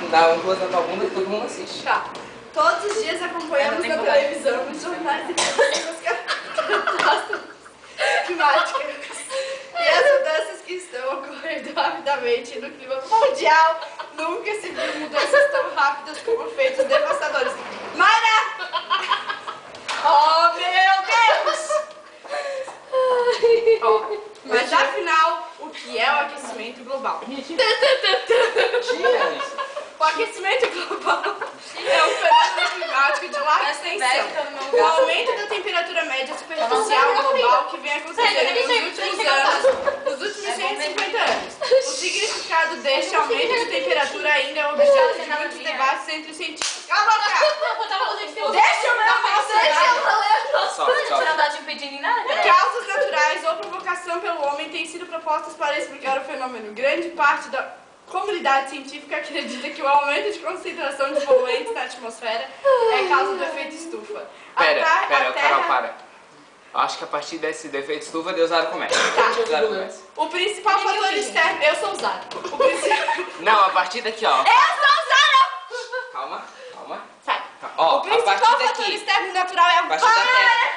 dá um close na tua bunda que todo mundo assiste. Tá. Todos os dias acompanhamos na televisão, nos jornais e catástrofes climáticas. E as mudanças que estão ocorrendo rapidamente no clima mundial. Nunca se viu mudanças tão rápidas como efeitos devastadores. Mayra! Oh, meu Deus! Oh, mas afinal, o que é o aquecimento global? O aquecimento global é um fenômeno climático de larga extensão. O aumento da temperatura média superficial global que vem acontecendo nos últimos 150 anos. O significado deste aumento de temperatura ainda é objeto de muitos debates entre os cientistas. Calma, cara! Deixa eu ler Causas naturais ou provocação pelo homem têm sido propostas para explicar o fenômeno. Grande parte da comunidade científica acredita que o aumento de concentração de poluentes na atmosfera é causa do efeito estufa. Pera, Carol, para. Acho que a partir desse efeito estufa, Deus começa. Tá. O principal fator externo... Eu sou usado. Não, a partir daqui, ó. Eu sou usado! Calma. Sai. Ó, O principal fator externo natural é a... a partir da Terra.